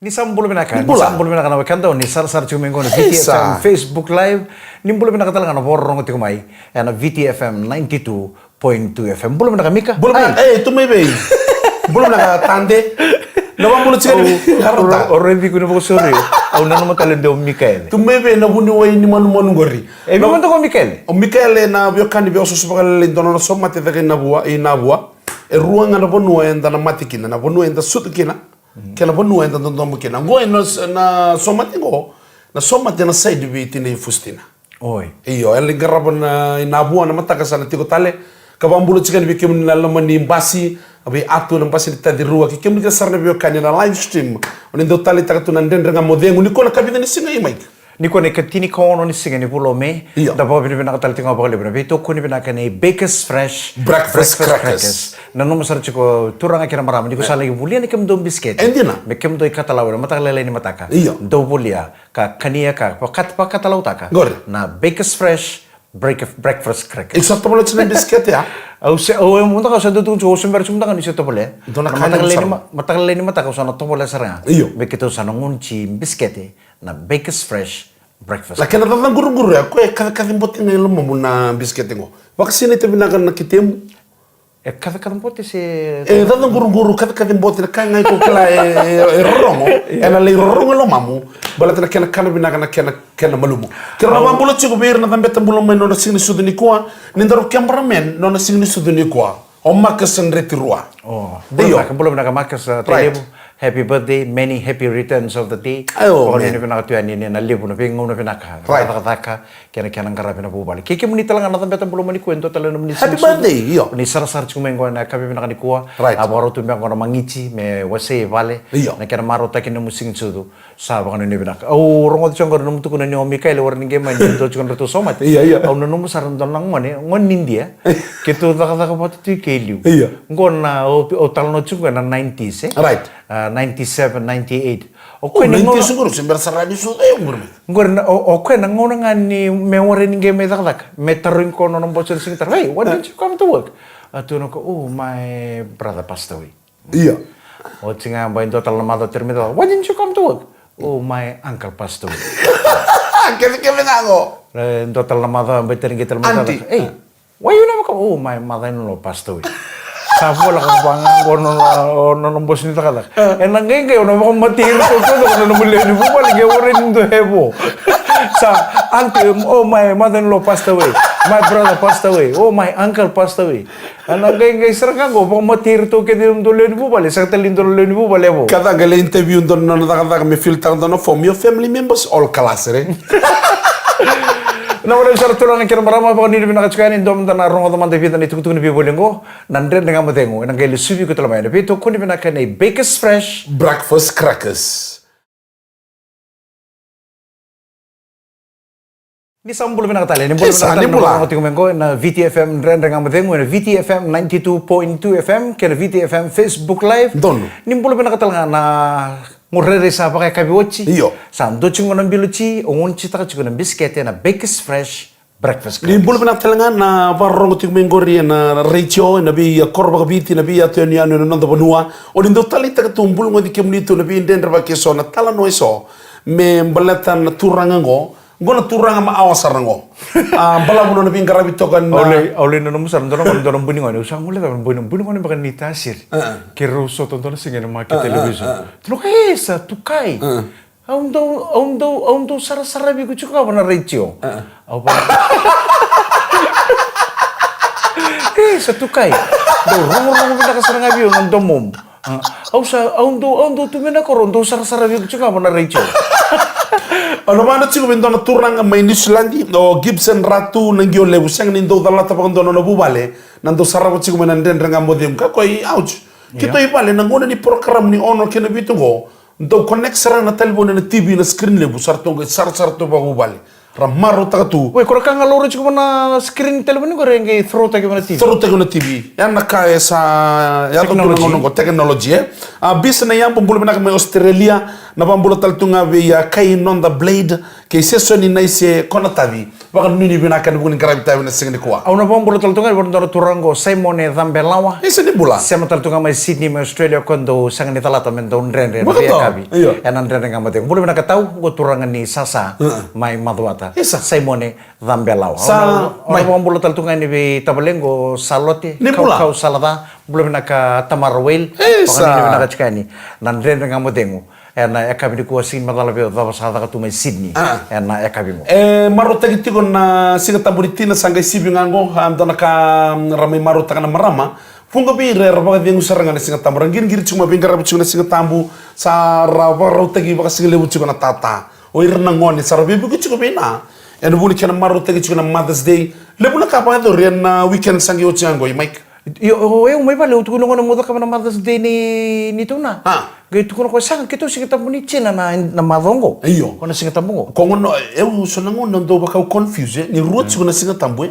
Nisambulo minaka na wakanda ni sar chumengo na VitiFM Facebook Live nimbulo minaka talaga na borong tikumai na VitiFM 92.2 FM bulo minaka mika bulo tumebe bulo minaka tande nawa bulo chikani harta already kuno bo sorry au nano matale do Mikael tumebe na buni way ni manu ngori e mi mando ko Mikael o Mikael na bio kandi bio so bakal dono so mate daga nabua e ruanga na bonu enda na matikina na bonu enda sutukina kena bonu enda ndo kena ngo na somatingo na somate na side biti ni fustina oi iyo el garabon na bua na mataka sana tiko tale kabambulo chikan bi kem na lamani mbasi abi atu na mbasi tadi rua ki kem ka sarna bi kanya na live stream on ndo taleitaka tu na Dredre Ga Mo Cegu ni kona kabida ni singa i Mike ni kone katini kono ni singa ni pulo me da bo vinaka taleitaka ba lebra veitokoni vinaka ni bakers fresh breakfast crackers na no masar chiko turanga kira marama ni ko sala yu bulia ni kem do biscuit endina me kem do ikatalaw na matalele ni mataka do bulia ka kania ka pakatalaw taka na bakers fresh breakfast crackers exacto bolo chine biscuit ya au se au mo ta sa do tu sember sumda kan iso to bole matalele ni mataka so na to bole saranga me kito sa ngunchi biscuit na bakers fresh breakfast. Lakini nadhani guru ya kwa kadhi mbote na ilmu muna biscuit ngo. Wakasini te binaga na kitemu. Kadhi mbote se. Nadhani guru kadhi mbote na kaya ngai kukila rongo. Ena le rongo lo mamu. Bala tena kena binaga na kena malumu. Kira na mambulo chiku bir na dambeta mbulo mai nona singni suduni kwa. Nindaro cameraman nona singni suduni kwa. O makas nreti rua. Oh. Deyo. Mbulo binaga makas telebu. Happy birthday, many happy returns of the day. Pokoknya ini pernah tuan ini nalibu na pingu na pinaka. Kata kena ngarapi na bubali. Kiki muni talang anatan betan belum mani kuento talang muni. Happy birthday, iyo. Ni sar cuma yang na kami pinaka ni kuah. Abaro tu yang orang mangici me wase vale. Na kena maro takin na musing sudu. Sa bakan ini pinaka. Oh orang tu cangkor nemu tu kuna ni Mikael orang ni game main tu cangkor tu somat. Iya. Au nemu saran donang mana ngon India. Kita tak apa tu keliu. Iya. Ngon na o talang tu cuma na 90s. Right. 97, 98. Oke, 90 siguro, sember di sudah yang bermi. Oke, nangono nga ni memory ni game tak. Metarin ko nung bocor sing tar. Hey, why didn't you come to work? Tuno ko, oh, my brother passed away. Iya. O tinga ba yung total na mado terminal. Why didn't you come to work? Oh, my uncle passed away. Kasi nga ako. Total na mado ba terminal. Auntie. Hey, why you never come? Oh, my mother-in-law passed away. Sapo lah kapangan ko no bos ni takala. Enang kayo no mo matiro ko no mulai ni bubal geworin do hebo. Sa auntie, oh my mother-in-law passed away. My brother passed away. Oh my uncle passed away. Enang kayo serang ko mo matiro to ke dum do len bubal sa talin do len bubal hebo. Kada gale interview don no takala me filter don from your family members all class re. Na wala sa tulong ng kinamarama pa kanina pinakatsukayan indom na narong ko naman David na itukutukin na pibuling ko Dredre Ga Mo Cegu nang kayo subi ko talaman na pito kung pinakain ay bakers fresh breakfast crackers ni sambulo pinakatali ni bulo pinakatali ko na VitiFM Dredre Ga Mo Cegu na VitiFM 92.2 FM kaya VitiFM Facebook Live ni bulo pinakatali na ngurere sa pa kay kabiwochi. Iyo. Sa doching mo ng biluchi, ungonchi taka chiko ng biscuit na bakers fresh breakfast. Ni bulu pinakatalangan na parang ting mengori na Rachel na bi korba kabiti na bi ato ni ano na nanda banua. O nindo taleitaka tumbul ngodi kemnito na bi Dredre Ga keso na tala no iso me balatan na turangango. Gona turanga maawasar ngo. Bala buno na veiqaravi tokan. Aule no musar ndon buning ani usang mule kan buning ani bakan nitasir. Keruso tonton singa na maki television. Tulo esa tukai. Aundo sara bi kuchuka bana Rachel. Au pa. Esa tukai. Do rongo kita kasarang abi ng domom. Aundo tumena korondo sara bi kuchuka bana Rachel. Ano ba na chico bendo na turang may Nislandi o Gibson Ratu nang yo lebu sang nindo dala tapang dono na bubale nando sarabo chico man Dredre Ga Mo Cegu ka koy ouch kito ibale nang una ni porokaramu ni ono kena bitu go ndo connect sara na telephone na TV na screen lebu sarto to ba bubale Ramaro takatu. Weh, kora kanga loro cuma na screen telepon ko rengi throw tagi mana TV. Throw tagi mana TV. Yang nak esa ya tu teknologi. Bisa na yang pembulu nak me Australia na pembulu taltunga via kai non the blade ke sesoni na ise konatavi. Vakananumi vinaka bukan karabi tavi na singni kuah. Au na pembulu taltunga bukan doro turango Sema dhambelawa. Ese ni bula. Sema taltunga mai Sydney mai Australia kondo sangni talata men don Dredre yakavi. Enan Dredre Ga Mo Cegu. Bulu vinaka tahu go turangan ni sasa mai Nabuta. Sema dhambelawa. Mai pembulu taltunga ni be tabalengo salote. Kau salada. Bulu vinaka tamarwel. Vakananumi vinaka chikani. Nan Dredre Ga Mo Cegu. Ena yakavi di kuah sing madala be dava sada katu mai Sydney. Ena yakavi mo. Marota gitigo na singa tamburitina sanga isibi ngango amdana ka ramai marota kana marama. Funga bi rerba vengu saranga na singa tambu. Rangin giri cuma veiqaravi cuma na singa tambu. Sa rota gi baka singa lewu cuma na tata. O irna ngoni sa rabi buku cuma bina. Ena buni kana marota gi cuma na Mother's Day. Lebu na kapa do ren weekend sangi o ciango i Mike. Eu mai vale tu kuno muda ka na Mother's Day ni tuna. Gitu kuno ko sang kito sing tamu ni china na madongo. Iyo. Kono sing tamu. Kongono eu sonango ndo baka confuse ni ruot kuna singa tambu.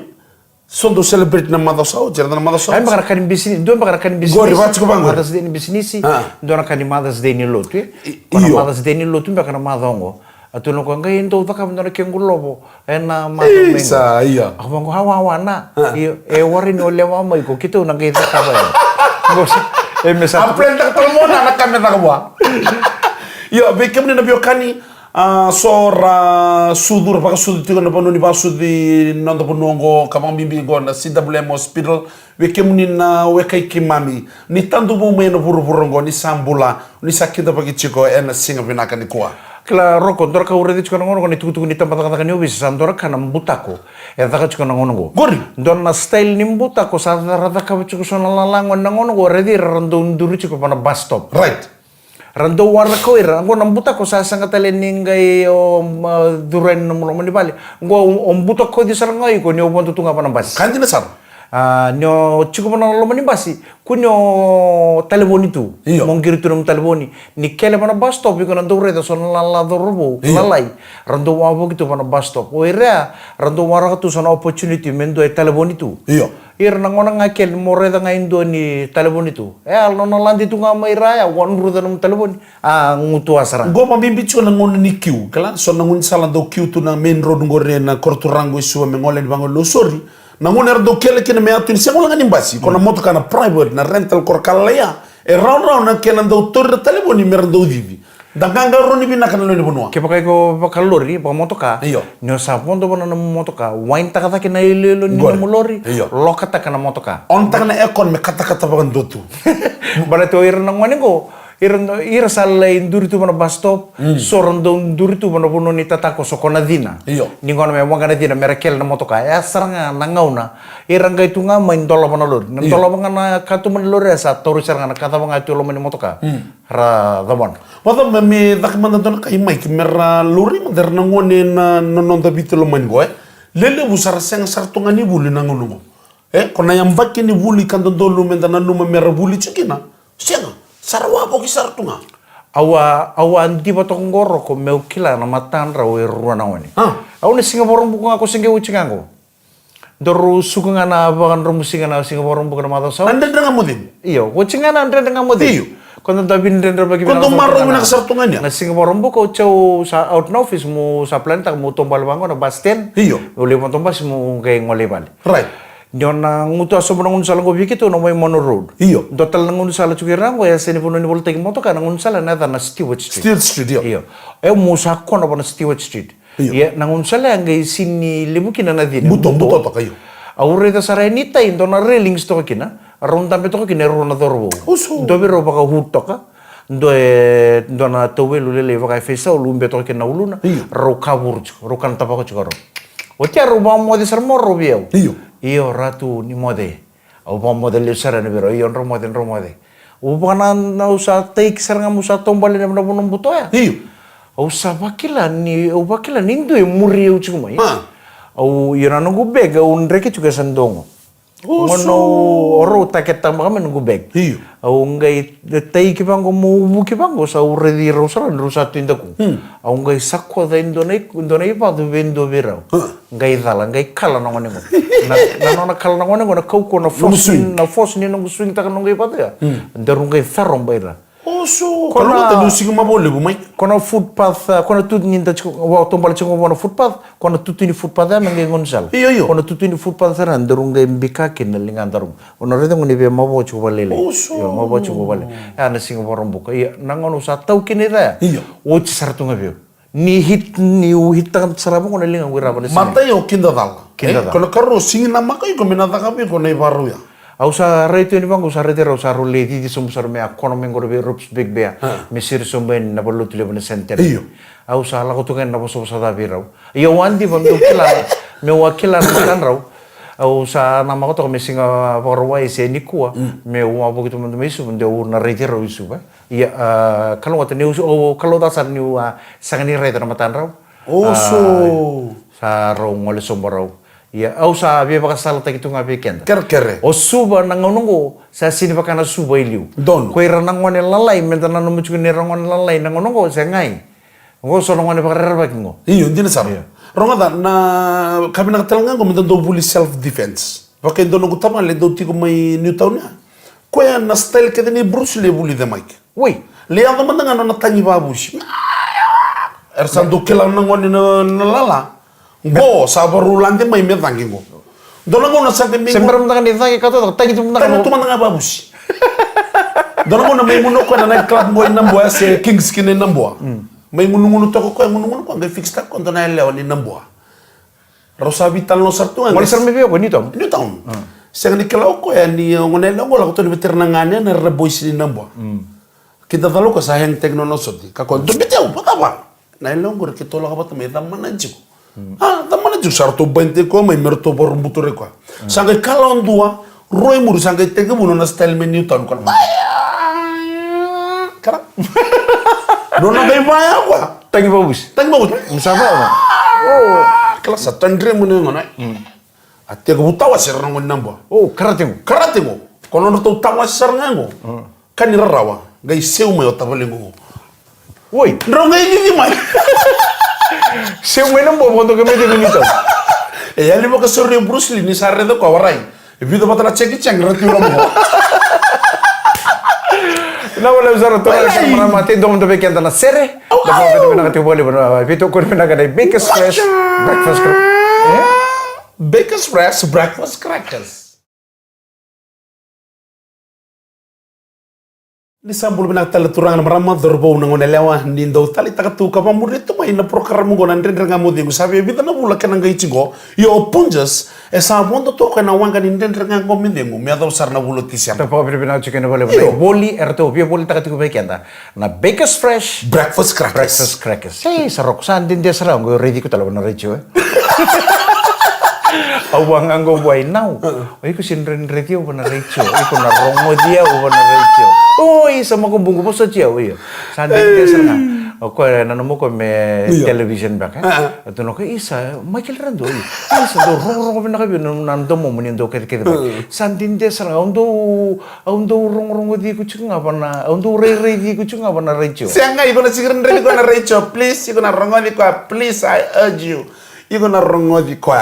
Sondo celebrate na Mother's Day, jera na Mother's Day. Ai magara kan business, ndo magara kan business. Gori vat ko bango. Mother's Day ni business. Ndo na kan Mother's Day ni lotu. Kono Mother's Day ni lotu mbaka na madongo. Atu no kanga indo taka mno kengulobo ena madongo. Isa iya. Ako bango hawa na. Wari ni olewa mo iko kito na kita ka ba. Mesa. Aprenda tolmona na kamera kwa. Yo, bekem ni nabio kani sora sudur baka sudur tigo na panu ni ba sudi nando punongo kamang bimbi go na CWM hospital bekem ni na wekai kimami ni tandu mo me no burongo ni sambula ni sakita pagi chiko ena singa vinaka ni kwa. Kla roko ndora ka uredi chiko ngono ni tuku ni tamba taka ni obis sandora kana mbutako taka chiko ngono go gori ndona na style ni mbutako sa rada ka chiko sona lalango ngono go redi rando nduru chiko pana bus stop right rando warna ko ira ngo mbutako sa sanga tale ningai o duren no mo ni bali ngo mbutako di saranga ko ni obonto tunga pana bus kantina sar nyo chiko pana lo mani basi kunyo telefoni tu mongkiri tu nom telefoni ni kele pana bus stop ko nando reda son la dorobo lalai rando wabo gitu pana bus stop o ira rando wara tu son opportunity mendo e telefoni tu ir nangona ngakel mo reda nga indo ni telefoni tu al no landi tu nga mai raya wan bruda nom telefoni ngutu asara go mabimbi chona ngon ni kiu kala son ngon sala do kiu tu na main road ngore na korturango isu me ngole bango lo sorry na ngone do kele kene me atu ni sengola ngani mbasi kona moto kana private na rental korkala ya e round na kena do torre telefoni mer do vivi danganga roni bina kana lo ni bonwa ke pakai ko pakalori pa motoka nyo sa pondo bona na motoka wine taka na ilelo ni molori lokata kana motoka on taka na ekon me kata ba ndotu bala to ir na ngone go ir sala induritu mana bus stop sorando induritu mana puno ni tatako sokona dina ni ngono me wangana dina merekel na motoka ya saranga nangauna iranga itu nga main dola mana lor ndola mangana katu mana lor sa toru saranga kata manga itu lo mani motoka ra damon wada me dakmanda don kai mai kimera lori mader na ngone na non da bitelo man go lele busar seng sartunga ni buli na ngono kona yang bakki ni buli kan do lu men na numa mera buli cikina senga sarwa po kisartunga awa andi batong goro ko meukila na matan raw ruana wani aw ni Singapore buku ako singe ucingango doru sukunga na vakananumusiga na Singapore buku na mata sa anda dengan modin iyo ucinga na Dredre Ga Mo Cegu kono dabin Dredre bagi kono maro na sartunganya na Singapore buku chau sa out na office mo sa planta mo tombal bango na basten iyo uli mo tombas mo kay ngole bali right Jona ngutu aso mo ngun sala go bikito no may mono road. Iyo. Total ngun sala chukira ngo ya seni puno ni volta ki moto kana ngun sala na na Stewart Street. Stewart Street iyo. E musa kono na Stewart Street. Iya ngun sala ngai sini libuki na dina. Buto to kayo. Aure ta sara ni tai ndona railings to kina. Ronda be to kina ro na dorbo. Dobe ro baka huto ka. Ndona towelu lele baka fesa ulumbe to kina uluna. Ro kabur ro kan tapa ko chukaro. Otia ro ba mo de ser morro bieu. Iyo ratu ni mode. Au pa mode le sara ne bero iyo ro mode. Ubana na usa take sara nga musa tombale na bunong buto ya. Iyo. Au sa bakila nindo e muri u chuma. Au iyo na ngu bega un reke chuka sandongo. Ngono oro taketang kami nunggu bag. Iyo. Au ngai tai ki bango mo ubu ki bango sa uredi rosara rusa tindaku. Au ngai sakwa da indonei pa du vendo verau. Ngai dala ngai kala na ngone. Na nona kala na ngone na kau ko na force ni nungu swing ta nungai pa ya. Ndaru ngai farom baira. So kalau kita dusing mabole bu mai. Kono footpath, kono tu ninda chiko wa tombal chiko kono footpath, kono tu ni footpath ya mengi ngonsal. Iyo. Kono tu ni footpath sana ndarunga mbika kin lingan darum. Ono rede ngoni be mabo chiko balele. Yo mabo chiko bale. Ya na singo borombuka. Ya nangono sa tau kinida. Iyo. O chisartunga bio. Ni hit tan sarabu kono lingan wira bale. Mata yo kinda dal. Kono karo singin Namaka yo minata kami kono ibaru ya. Au sa reto ni bangu sa rete sa rule di sumsar me akono mengor be rups big bea mesir somben na bolu tule bone center au sa la kutukan na boso sa da birau yo wandi bandu kila me wakila kan rau au sa na makoto me singa porwa ese nikua me wa begitu mendu mesu mendu na rete rau isu ba ya kalau wata news o kalau dasar ni sangani rete na matan rau sa rau ngole somborau. Ya, au sa bia baka sala ta kitunga be kenda. Kere. O suba nangonongo sa sini baka na suba iliu. Don. Ko ira nangone lalai menta na no muchu ni rangone lalai nangonongo sa ngai. Ngo so nangone baka rerba kingo. Iyo ndine sar. Ronga da na kami na talanga ngo menta do bully self defense. Baka ndo ngo tama le do tiko mai Nuitaka. Ko ya na style ke ni Bruce le bully de Mike. Woi, le anda manda na tangi babush. Ersan do kila nangone na lala. Go sabaru lande mai me tangi go. Dona go na sante me. Sembra manda ni tangi kato tangi tu manda. Tangi tu manda babush. Dona go na mai muno ko na club boy nambo se Kings kine nambo. Mai muno toko ko muno ko ngai fix ta ko na leo ni nambo. Rosa vital no sartu ngai. Wala sar me bio ko ni tom. Ni tom. Seng ni kala ko ya ni ngone lo la ko to beter na ngane na rebois ni nambo. Kita talo ko sa hang teknolosoti. Ka ko to beteu pa ba. Na lo ngor ke to la ka me da mananji. Tamana ju sarto bente ko mai merto bor butore ko. Sangai kalon dua roi muru sangai tege buno na style me Newton kon. Kara. Dona bai baya kwa. Tangi bagus. Musaba ba? Oh, kelas tandre mun ngona. Ate ko butawa ser ngon nambo. Oh, karatengo. Kono no to tawa ser ngango. Kan rawa. Gai seu me otabalengo. Woi, nrongai ni mai. Se umena mbo mondo ke mete bonito. E ya limo ka sorri Bruce Lee ni sarre do ko warai. E vido patara cheki chang rati ulo mo. Na wala usara to ka mara mate do mondo be kenda na sere. Da mo vedo na kati bole bona vito ko na ga biggest fresh breakfast. Biggest fresh breakfast crackers. Di sambul binak tala turangan marama dorbo nangone lewa nindo taleitaka tu ka pamurito mai na porokaramu go nan Dredre Ga Mo Cegu sabe vida na bula kana ngai chigo yo Punjas e sa bondo to kana wanga ni Dredre Ga Mo Cegu me ado sar na bulo tisiam ta pa bina chicken bole boli erto pia boli takati ko be kenda na biggest fresh breakfast crackers hey sarok san din dia sarang go ready ko tala na recho awang anggo buai now oi ko sin ready ko na recho iko na rongo dia o na recho oi sama ko bungo po sa chia oi san din dia sarang ko na no ko me television ba ka to no ko isa Maikeli Radua isa do rong na ka nan do mo mun do ke ba san din dia sarang ondo rong di ko chunga ba na ondo re di ko chunga ba na recho sianga iko na sigren re ko na recho please iko na rongo di ko please I urge you iko na rongo di ko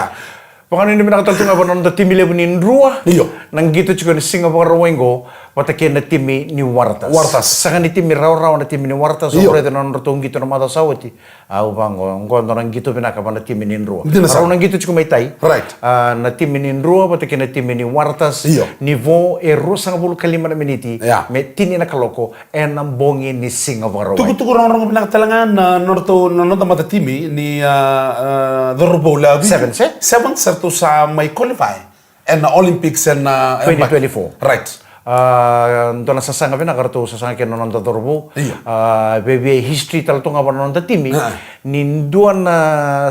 Pakan ini nakatatunga pa nang timile bunin rua. Iyo. Nang gitu juga ni Singapore rawengo patakin na timi ni Wartas. Saka ni timi raw na timi ni Wartas. So pre nang rotong gitu na mata sawati. Au bango ngondo nang gitu pinaka pa na timi ni rua. Raw nang gitu juga may tay. Right. Na timi ni rua patakin na timi ni Wartas. Iyo. Nivo rusa nga bulu kalima na miniti. Yeah. Me tini na kaloko nang bongi ni Singapore rawai. Tugu rong pinaka talangan na norto nonton mata timi ni Dorbo la. Seven to sa may qualify and Olympics and 2024. Right. Dona sasanga bina kartu sasanga keno nonton torbo. Iya. Bebe history talto nga nonton timi. Ninduan na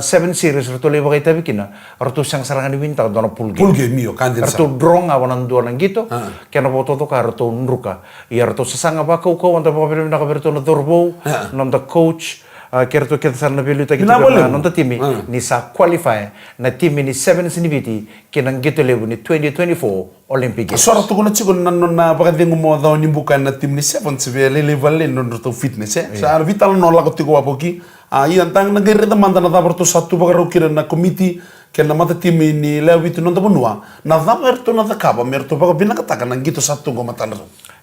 7 series rto leba kay tabi kina. Rto sang sarangan ni winta dona pulge. Pulge mio kandil sa. Rto drong nga nonton nang gito. Kena po toto ka rto nruka. Iya rto sasanga ba kau anta pa pere na kaberto na torbo. Nonton coach. kerto kita sana bilu kita Boleh. na nonton timi ni sa qualify na timi ni 7 sinibiti kinang gitu lebu ni 2024 Olympic Games. Suara tu kuna cikgu na pagkating mo daw ni bukan na tim ni 7 sebe level non to fitness sa vital no la ko tiko apoki iyan tang nagere da manda na dabarto satu pagaro kira na committee kena mata tim ni lewit non to bunua na dabarto na dakaba merto pag binakataka nang gitu satu go mata na.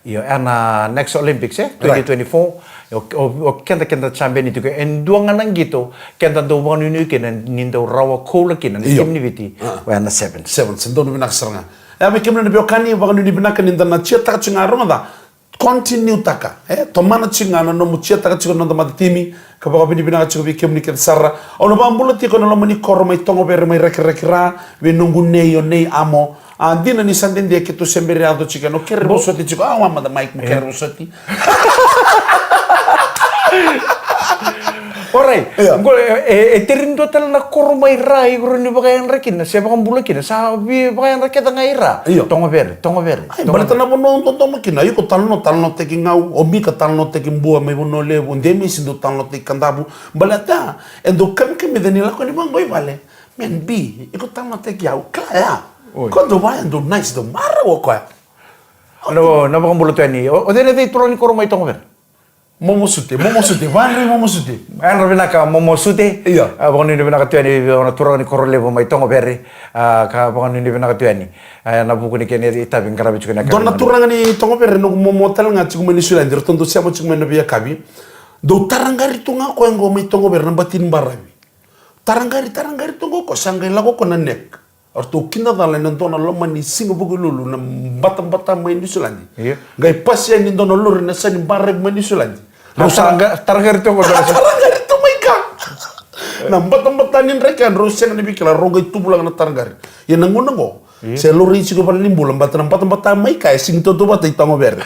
Iyo, ana next Olympics 2024 o kenta champion itu ke enduangan nang gitu kenta do bang ni kenan nindo rawa kola kenan tim ni viti wa ana 7 sendo no binakasaranga me kemna nabio kani bagano ni binaka ninda na chiata chingaronga da continue taka tomana chingana no mu chiata chigo no da timi ka baga bini binaka chigo bi kemni ken sarra ono bambula tiko no mani koro mai tongo ber mai rekra we nungu nei o nei amo andina ni sanden dia ke tu sembere ado chiga no kere bosoti chigo mama da mic mo kere bosoti Alright, terin total na kormay rai guru ni bagayan rakin na siapa kan bulakin sabi bagayan rakyat ang ira. Tongo ver. Ay, balita na bono tonto makina. Yo ko talno teki ngau, obi ka talno teki bua may bono le, undemi sindo talno teki kandabu. Balata, endo kan kami danila ko ni bangboy vale. Men bi, iko talno teki au kaya. Kondo ba endo nice do mara wo ko. No, na bang bulutan ni. O dene tay turun ni kormay tongo ver. Momosute, vanri momosute. Ano vinaka momosute. Iya. Abang ni vinaka tuani ona turun ni korole bo mai tongo berri. Ka abang ni vinaka tuani. Na buku ni kene ita veiqaravi chukena. Donna turanga ni tongo berri no momotal nga chiku meni sulandir tondo siamo chiku meni yakavi. Do tarangari tunga ko ngo mai tongo berri batin baravi. Tarangari tungo ko sangai lago ko na nek. Arto kinda dala ni dona loma ni singo bugu lulu na bata mai ni sulandi. Iya. Gai pasya ni dona lulu na sani barek mai ni sulandi. Tarangari tungo berri. Tarangari tu mai ka. Na bata ni rekan rosen ni bikila rogai tu bulang na tarangari. Ya nango. Se lori chigo pala limbulan bata mai ka sing to bata itango ber.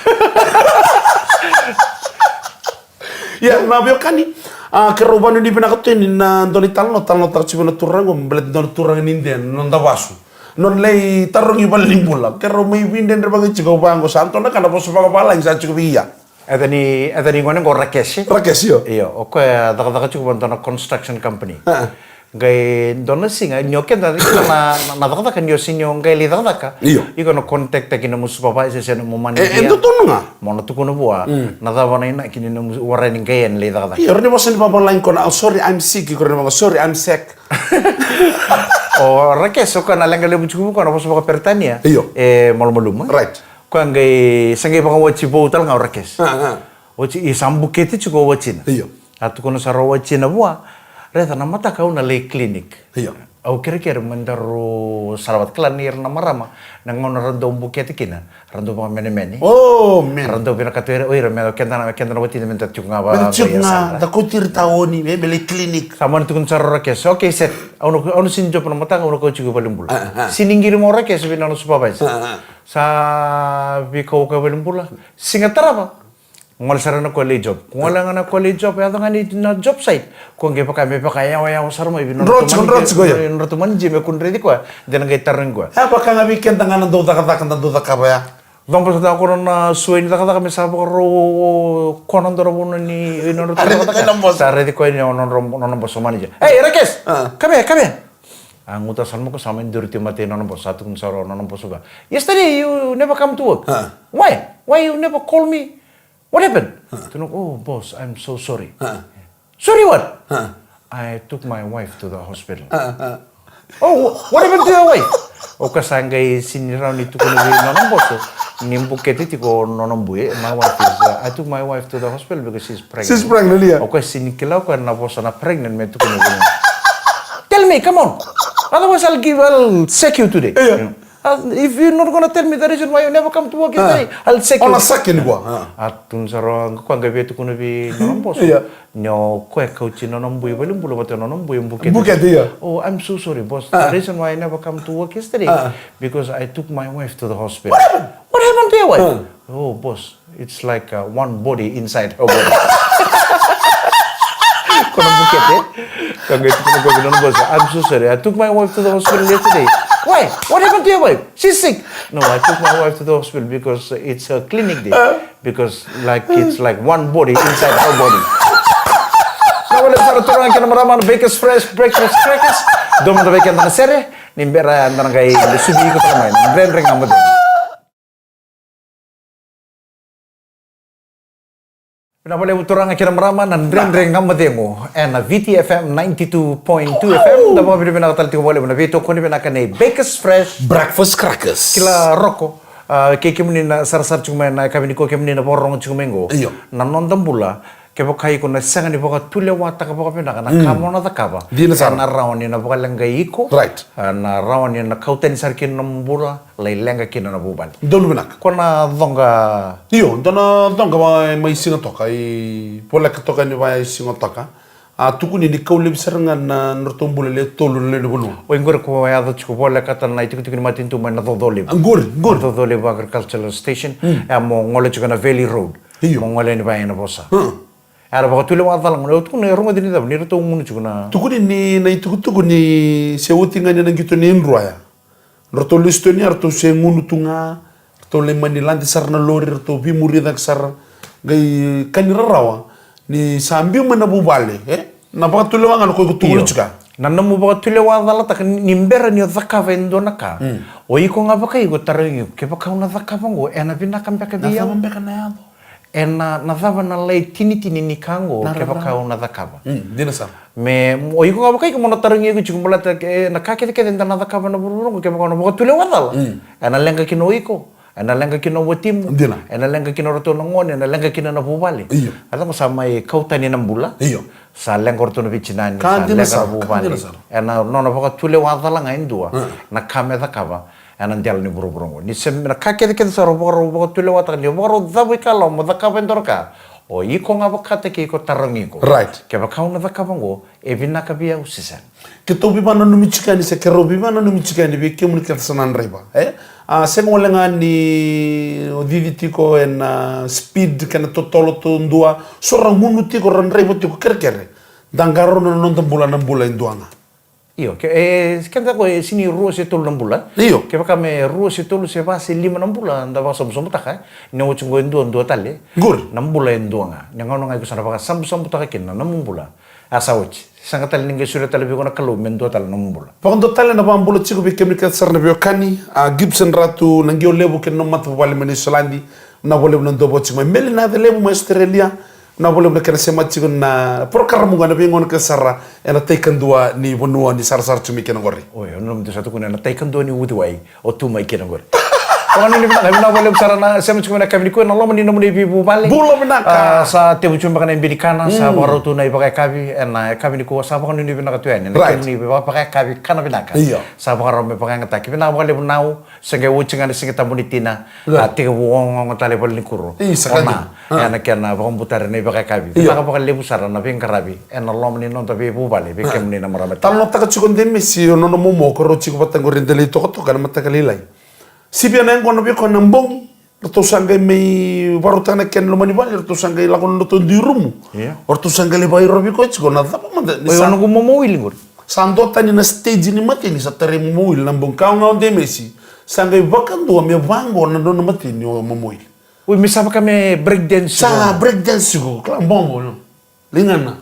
Ya nabio kani kerubanu di pinakatini na doni talno tak chibo na turango belet doni turang ninden non dawasu non lei tarong ibal limbula kero mai winden derbaga chigo bango santo na kana poso paga pala insa chigo via Adani ngone go rakesi yo iyo o ko daga chigo na construction company gai dona singa nyoke da na daga kan yo sinyo gai li daga ka iko no contact ta kina musu papa ese no momani dia endo tonga mono tu kono bua na da bana ina kini no warning gai en li daga iyo rene bosen papa line kona sorry I'm sick iko rene sorry I'm sick o rakeso kana lenga le buchu ko na poso paka pertania malum right ko ngai sangai paka wachi botal nga rakes wachi isambu kete chuko wachina iyo atu kono saro wachina bua Reta Namaka kau na lay clinic. Iya. Au kira-kira mandaro salawat kelanir na marama nangon rando buketi kina rando pa mene. Oh men. Rando pinakatuera oira me kenta na wati na mentat chuk nga ba. Chuk nga da kutir taoni me bele clinic. Saman tukun sarora kes. Okay set. Ono sinjo pa mata ono ko chugo balumbul. Siningiri mo ra kes binano supervise. Sa biko ka balumbula. Singatara ba. Ngal sarana ko le job. Kung wala nga na ko le job, yata nga ni na job site. Kung pa kaya yaw sarmo ibino. Rots ko yo. Rotuman jime kun ready ko. Diyan nga itarang ko. Apa ka nga weekend nga na do ka ba ya? Dong pas ako na suway ni taka kami sa ro konon doro bono ni ino sa ready ko ni non boso manager. Hey, Rakes. Come here. Ang utasan mo ko sa amin durti mati non boss satu kun saro non boso ba. Yesterday you never come to work. Why? Why you never call me? What happened? Oh, boss, I'm so sorry. Sorry what? I took my wife to the hospital. Oh, what happened to your wife? O kasangay siniraw nito ko na nonong boss. Nimbuketi ko nonong buye. My wife is, I took my wife to the hospital because she's pregnant. She's pregnant, yeah. O sinikilaw ko na boss na pregnant me to ko na. Tell me, come on. Otherwise, I'll sec you today. Yeah. If you're not gonna tell me the reason why you never come to work yesterday, I'll sec you. Ona sakin gua. Atun sarong ko ang gabi to kuno bi nonon boss. Nyo ko coach nonon buy balum bulo bato nonon buy buket. Buket iya. Oh, I'm so sorry, boss. The reason why I never come to work yesterday because I took my wife to the hospital. What happened to your wife? Oh, boss, it's like one body inside her body. Kono buket Kang gabi to kuno nonon boss. I'm so sorry. I took my wife to the hospital yesterday. Why? What happened to your wife? She's sick. No, I took my wife to the hospital because it's a clinic day. Because it's like one body inside her body. No, boleh para turang kita meraman Bakers Fresh Breakfast Crackers. Dom da weekend na sere, nimbera andang kay subi ko tamay. Dredre Ga Mo Cegu. Pinapalay turang kita meraman ng Dredre Ga Mo Cegu and VitiFM 92.2 FM. Dapat pinakatalik ko boleh na veitokoni vinaka ni Bakers Fresh Breakfast Crackers. Kila roko. Kaya kami na sarasar cuma na kami ni ko kami na porong cuma mengo. Nanondan bula. Kaya kai ko na sangan ni boka tule wata ka boka pinaka na kamo na takaba. Di na sana. Na rawan ni na boka langgay iko. Right. Na rawan ni na kautan sarkin ng bula lay lenga kina na buban. Doon vinaka. Ko na donga. Iyo, doon may singa toka. Pola ka toka ni may singa toka. Tukuni ni kau lebih serangan na nortong bula le tolu le bulu. O ingor ko ya do chuko bola kata na itu kutik matin tu mana dodole. Anggur. Dodole agricultural station. Mo ngole chuko na Valley Road. Iyo. Mo ngole ni ba na bosa. Ada baka tule wa dalang mo tu na rongo din da ni to ngunu chuko na. Tukuni ni na itu ni sewutinga ni nang gitu ni nruaya. Norto listo ni arto se ngunu tunga. Arto le manilandi sarna lori arto bimuri dak sar gai kanira rawa. Ni sambil menabu bale, na baka tule wangan ko tulu juga. Nanam mo baka tule wa dala tak nimbera ni zakava endo naka. O iko nga baka iko tarangi ke baka una zakava ngo ena vinaka mbeka dia. Na mbeka na yado. Ena na zava na lei tini ni kango ke baka una zakava. Dina sa. Me o iko nga baka iko mo tarangi iko chukumbala ke na kake ke na zakava na burung ke baka una baka tule wa dala. Ena lenga kino iko. Ena lenga kino watimu. Ena lenga kino roto nangone, ena lenga kino na bubali. Ada mo sa may kautani ng bula. Sa lenga roto na vichinani, sa lenga na bubali. Ena nona baka tule wata lang ngayon dua. Na kame da kaba. Ena ndialo ni buru-burungo. Ni sem na kakete sa baka tule wata kanyo. Baka rodabu ikalaw mo da kaba endor ka. O iko nga baka teki iko tarangi ko. Right. Kaya baka una da kaba ngo, e vinaka biya usisan. Kito biba na numichikani se kero biba na numichikani bi kemuni katsanan reba. Sema wala nga ni didi tiko en speed kana totolo to ndua sora ngunu tiko ran rebo tiko kerkere dangaro no non tambula nambula induanga. Iyo, kanta ko sini ruo se tolu nambula. Iyo. Kaya kami ruo se tolu se base 5 nambula nda ba samsam taka. Nyawo chungo ndo tale. Gur. Nambula ndo nga. Nyangono nga ko sana baka samsam taka kin nambula. Asawoch. Sanga tali ninge sura tali biko na kalu mendo tali nambula. Pakondo tali na bambula chiko bi kemika sarna bio kani Gibson ratu nangio lebu ken no matu wali meni solandi na wole no dobo chiko meli na de lebu ma Australia na wole na kana Sema chiko na porokaramu ngana bi ngon ka sarra ena taikan dua ni bonua ni sar chumi ken ngori. Oy, ono mtu satu kuna na taikan dua ni udwai o tu mai ken ngori. Kung ano na wala sarana Sema chiko na kami ko na lomo ni no ni bibu balik. Bula vinaka. Sa tebu chumba kana bilikana sa baroto na ipakaikavi na kami ko sa baka ni vinaka tuyan. Right. Ni ipakaikavi kana vinaka. Iyo. Sa baka ro me pakanga taki. Vinaka wala nau sa ga wuchinga ni singa tambunitina. Ate ko wong tale bal ni kuro. Ona. Ana kana baka butar ni ipakaikavi. Vinaka baka lebu sarana veiqaravi. En lomo ni non to bibu balik. Bikem ni na maramet. Talo taka chiko ndeme si no no momo ko ro chiko patangori ndele to to kana matakalilai. Sibia na ngono bi ko nambong to sangay may warutana ken lo manibal to sangay la ko no to dirumu or to sangay le bayro bi ko chiko na tapa man ni sa no gumomoil ngor sando tani na stage ni matini sa tare momoil nambong ka nga onde mesi sangay bakando me bango na no matini o momoil uy misama kami break dance sa break dance ko klam bongo no lingana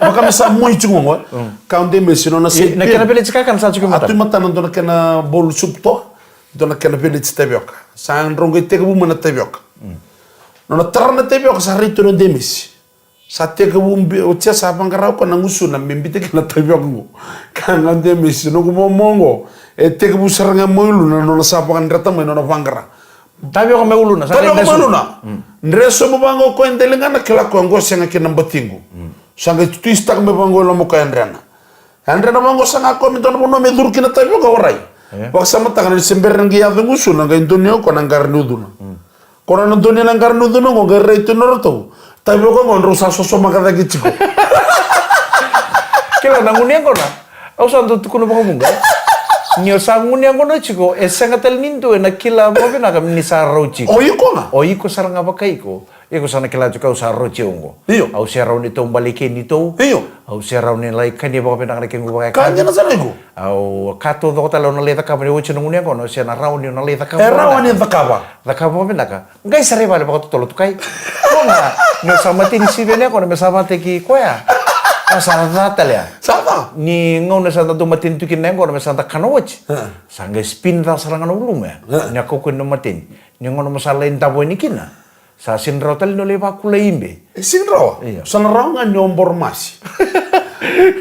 baka masa moy chiko ngo ka onde mesi no na se na kana belet ka kan sa chiko mata atu mata no na kana bol supto dona kena village tebioka sang rongo tega bu mana tebioka no tarna tebioka sa rito no demis sa tega bu o tia sa bangara ko na ngusu na mbite kena tebioka ngo kan demis no go mongo e tega bu saranga moilu na no sa bangan rata mo no bangara tebioka me uluna sa tebioka me uluna ndreso mo bango ko endelenga na kila ko ngo senga kena batingu sanga twista me bango lo mo ko endrana bango sanga ko mi don no me durkina tebioka orai. Waktu sama tangan di sember ngi ya ngusul nang Indonesia ko nang garnuduna. Kono nang Indonesia nang garnuduna ko garre itu norto. Tapi ko ngon rusa soso makata gichiko. Kila nang uniang ko na. Au santo kuno ba bunga. Nyo sa uniang ko na chiko esanga tel nindo na kila mo bina kam ni sa rochi. Oyi ko nga. Oyi ko sarang apa kai ko. Iko sana kila juga usah rochi ungo. Iyo. Au sia raw nito balikin nito. Iyo. Au sia raw ni lai kan dia ba bina kan ko ba Kanya na sana ko. Au kato do talo na leta kamera uchi nung uniang ko no sia na raw ni na leta kamera. Raw ni takaba. Takaba bina ka. Ngai sare bale ba tolo tukai. Ko na no sama tin si bene ko na mesama te ki ko ya. Masalah natal ya. Sata. Ni ngau na santa tumatin tukin nengko na santa kanawach. Sangga spin ta serangan ulum ya. Nya ko kun matin. Ni ngau na masalah intabo ni kina. Sa sinraw tal no lepa kula imbe. Sinraw. Iya. Sanaraw nga nyombor mas.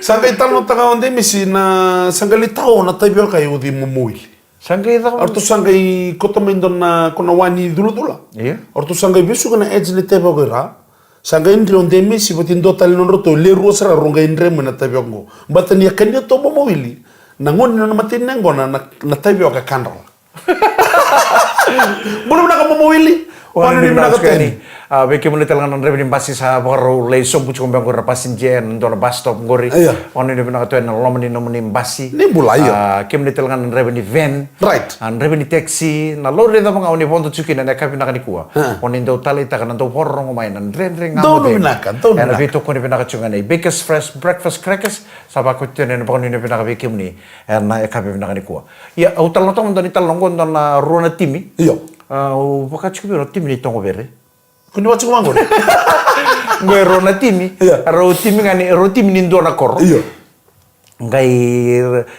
Sangga ital no taga onde misi na sangga litao na tayo kayo di mumuili. Sangga ita. Orto sangga kotomendo na kunawani dulu-dula. Iya. Orto sangga bisu kana edge ni tayo kira. Sangga indri onde misi botindo tal no roto le rosara ronga indre mo na tayo ngo. Batani yakanya to mumuili. Nangon no matin nengo na tayo ka kanra. Belum nak mumuili. Wani ni minaka ni beke mo talangan ng revenue basi sa baro lay so bucho mbang ko rapasin jen do na bus stop ngori. Wani ni minaka na lomani no ni basi. Ni bulaya. Kim ni talangan ng revenue van. Right. An revenue taxi na lo rin mga oni pondo chuki na kapi na kanikuwa. Wani do taleitaka na do porong umay na Dredre Ga Mo Cegu. Vinaka, do Na viitokoni vinaka chunga na baker's fresh breakfast crackers sa ba ko tenen pa ni vinaka beke mo ni na kapi vinaka kanikuwa. Ya utal na to mo ni talong ko na runa timi. Iyo. Baka chuki ro timi ni tongo bere. Kuni watu wangu. Ngai ro na timi. Ro timi ngani ro timi ni ndo na koro. Iyo. Ngai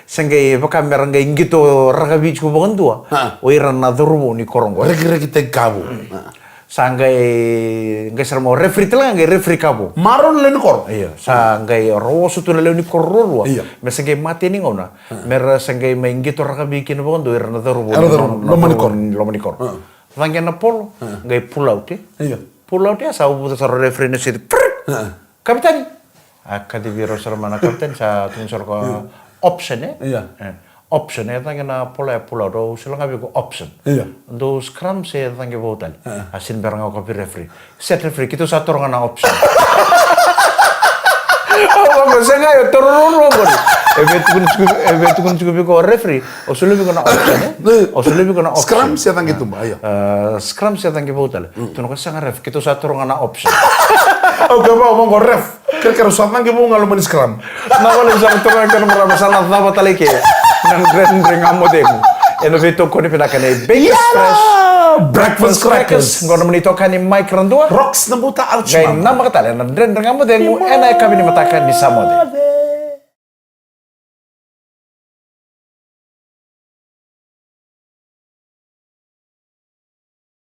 sangai baka mera ngai ngito ragabi chu bondua. O ira na dhurubo ni korongo. Regi te kabo. Sangai ngai sarmo refri tela ngai refri kabo. Maron len kor. Iya, sangai ro sutu le ni kororo. Iya. Mesangai mati ni ngona. Mera sangai mai ngito ragabi kin bondo ira na dhurubo. Lomani kor. Vangya na polo, ngai pulau te. Iya. Pulau te sa ubuta sa refri na situ. Kapitani. Akadi biro sarmana kapten sa tungsor ko option eh. Iya. Option eh tangga na pulau do sila ngabi ko option. Iya. Do scrum se tangga botal. Asin berang ako kapi refri. Set refri kita sa torong na option. Oh, masa ngayo torong mo ko. Ebe tukun cukup ko refri. O sulubi ko na option eh. O sulubi ko na option. Scrum siya tanggi tumba, ayo. Scrum se tangga botal. Tuno ko sa ref kita sa torong na option. Oh, gaba mo ko ref. Kaya sa tanggi mo ngalo man scrum. Nakala sa torong ka na masalah na batalike. Nang Dredre Ga Mo Cegu. Eno veitokoni vinaka na baker's fresh breakfast crackers. Ngono Nuitaka ni Maikeli Radua. Rocks Nabuta out. Ngai Namaka tala na Dredre Ga Mo Cegu. Ena yakavi ni mataka ni Sema.